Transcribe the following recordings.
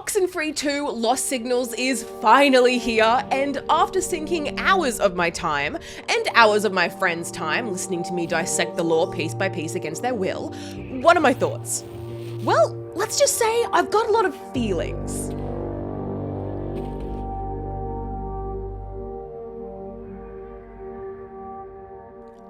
Oxenfree II Lost Signals is finally here, and after sinking hours of my time, and hours of my friends' time listening to me dissect the lore piece by piece against their will, what are my thoughts? Well, let's just say I've got a lot of feelings.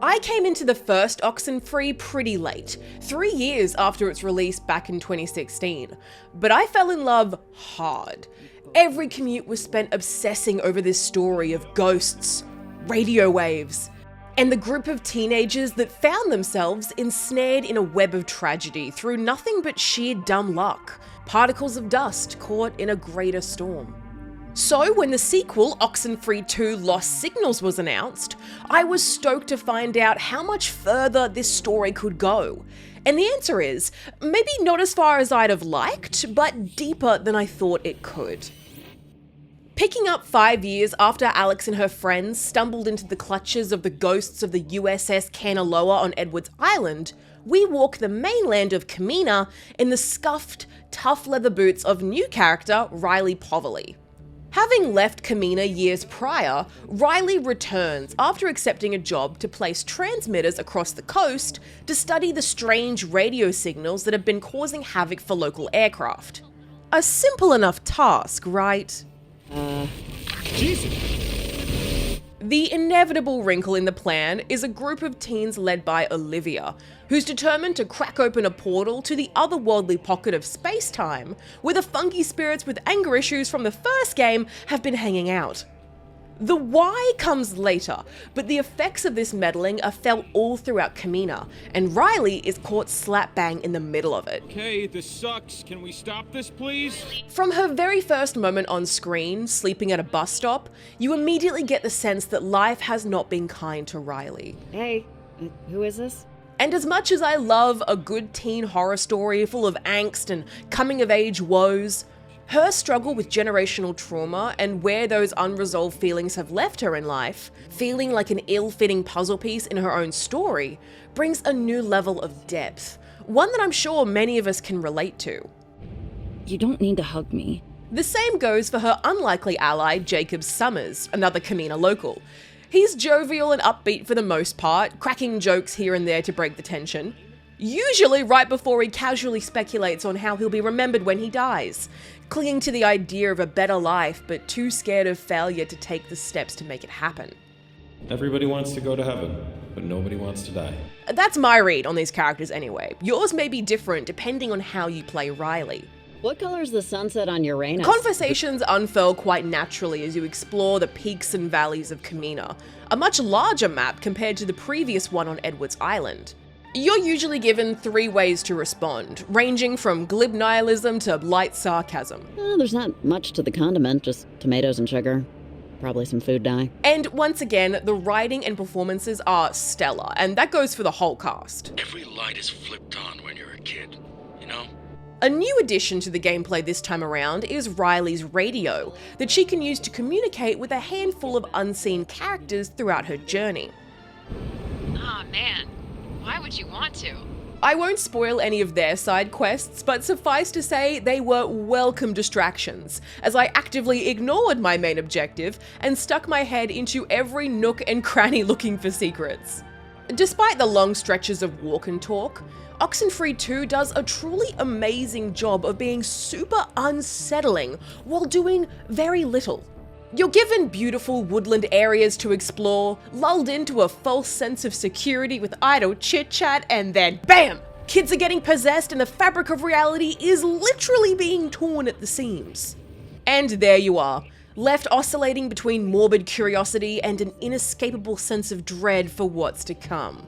I came into the first Oxenfree pretty late, 3 years after its release back in 2016, but I fell in love hard. Every commute was spent obsessing over this story of ghosts, radio waves, and the group of teenagers that found themselves ensnared in a web of tragedy through nothing but sheer dumb luck, particles of dust caught in a greater storm. So when the sequel, Oxenfree II Lost Signals, was announced, I was stoked to find out how much further this story could go. And the answer is, maybe not as far as I'd have liked, but deeper than I thought it could. Picking up 5 years after Alex and her friends stumbled into the clutches of the ghosts of the USS Kanaloa on Edwards Island, we walk the mainland of Kamina in the scuffed, tough leather boots of new character Riley Poverly. Having left Kamina years prior, Riley returns after accepting a job to place transmitters across the coast to study the strange radio signals that have been causing havoc for local aircraft. A simple enough task, right? Jesus. The inevitable wrinkle in the plan is a group of teens led by Olivia, who's determined to crack open a portal to the otherworldly pocket of space-time, where the funky spirits with anger issues from the first game have been hanging out. The why comes later, but the effects of this meddling are felt all throughout Kamina, and Riley is caught slap bang in the middle of it. Okay, this sucks. Can we stop this, please? From her very first moment on screen, sleeping at a bus stop, you immediately get the sense that life has not been kind to Riley. Hey, who is this? And as much as I love a good teen horror story full of angst and coming-of-age woes, her struggle with generational trauma and where those unresolved feelings have left her in life, feeling like an ill-fitting puzzle piece in her own story, brings a new level of depth, one that I'm sure many of us can relate to. You don't need to hug me. The same goes for her unlikely ally, Jacob Summers, another Kamina local. He's jovial and upbeat for the most part, cracking jokes here and there to break the tension. Usually right before he casually speculates on how he'll be remembered when he dies, clinging to the idea of a better life but too scared of failure to take the steps to make it happen. Everybody wants to go to heaven, but nobody wants to die. That's my read on these characters anyway. Yours may be different depending on how you play Riley. What color's the sunset on Uranus? Conversations unfurl quite naturally as you explore the peaks and valleys of Kamina, a much larger map compared to the previous one on Edwards Island. You're usually given 3 ways to respond, ranging from glib nihilism to light sarcasm. There's not much to the condiment, just tomatoes and sugar. Probably some food dye. And once again, the writing and performances are stellar, and that goes for the whole cast. Every light is flipped on when you're a kid, you know? A new addition to the gameplay this time around is Riley's radio, that she can use to communicate with a handful of unseen characters throughout her journey. Aw, man. Why would you want to? I won't spoil any of their side quests, but suffice to say they were welcome distractions, as I actively ignored my main objective and stuck my head into every nook and cranny looking for secrets. Despite the long stretches of walk and talk, Oxenfree II does a truly amazing job of being super unsettling while doing very little. You're given beautiful woodland areas to explore, lulled into a false sense of security with idle chit-chat, and then BAM! Kids are getting possessed and the fabric of reality is literally being torn at the seams. And there you are, left oscillating between morbid curiosity and an inescapable sense of dread for what's to come.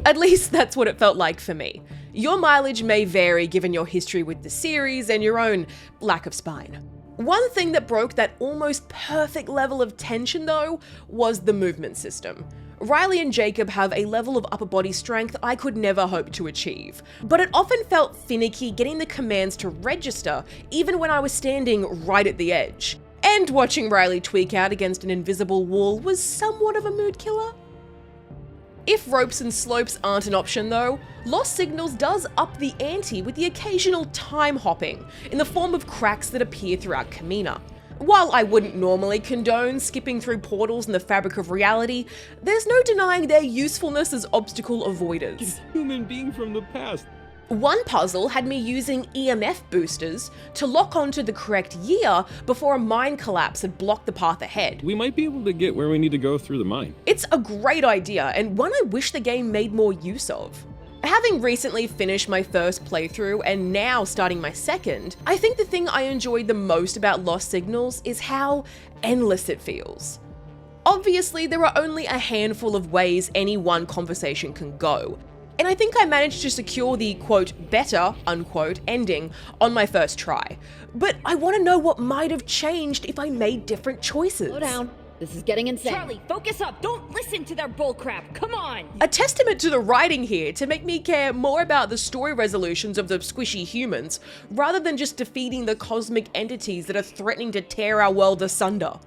At least that's what it felt like for me. Your mileage may vary given your history with the series and your own lack of spine. One thing that broke that almost perfect level of tension though was the movement system. Riley and Jacob have a level of upper body strength I could never hope to achieve, but it often felt finicky getting the commands to register even when I was standing right at the edge. And watching Riley tweak out against an invisible wall was somewhat of a mood killer. If ropes and slopes aren't an option though, Lost Signals does up the ante with the occasional time hopping in the form of cracks that appear throughout Kamina. While I wouldn't normally condone skipping through portals in the fabric of reality, there's no denying their usefulness as obstacle avoiders. Human being from the past. One puzzle had me using EMF boosters to lock onto the correct year before a mine collapse had blocked the path ahead. We might be able to get where we need to go through the mine. It's a great idea, and one I wish the game made more use of. Having recently finished my first playthrough and now starting my second, I think the thing I enjoyed the most about Lost Signals is how endless it feels. Obviously, there are only a handful of ways any one conversation can go, and I think I managed to secure the quote better unquote ending on my first try. But I want to know what might have changed if I made different choices. Slow down. This is getting insane. Charlie, focus up. Don't listen to their bullcrap. Come on. A testament to the writing here to make me care more about the story resolutions of the squishy humans, rather than just defeating the cosmic entities that are threatening to tear our world asunder.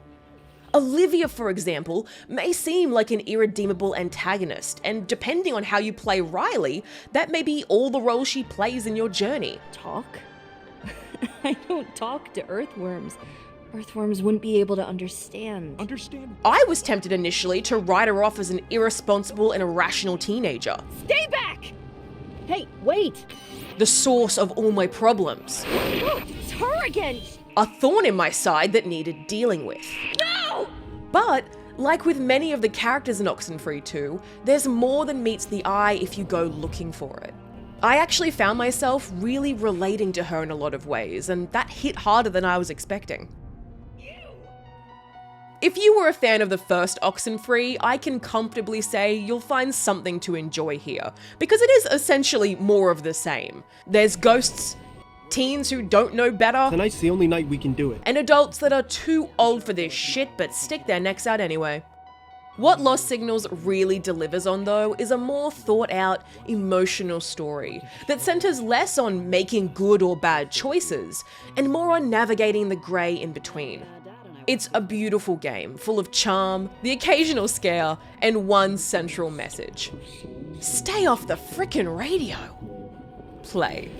Olivia, for example, may seem like an irredeemable antagonist, and depending on how you play Riley, that may be all the role she plays in your journey. Talk? I don't talk to earthworms. Earthworms wouldn't be able to understand. Understand? I was tempted initially to write her off as an irresponsible and irrational teenager, Stay back! Hey, wait! the source of all my problems, Oh, it's her again! a thorn in my side that needed dealing with. No! But, like with many of the characters in Oxenfree II, there's more than meets the eye if you go looking for it. I actually found myself really relating to her in a lot of ways, and that hit harder than I was expecting. If you were a fan of the first Oxenfree, I can comfortably say you'll find something to enjoy here, because it is essentially more of the same. There's ghosts, teens who don't know better, Tonight's the only night we can do it. and adults that are too old for this shit but stick their necks out anyway. What Lost Signals really delivers on though is a more thought out, emotional story that centers less on making good or bad choices and more on navigating the grey in between. It's a beautiful game, full of charm, the occasional scare, and one central message. Stay off the frickin' radio. Play.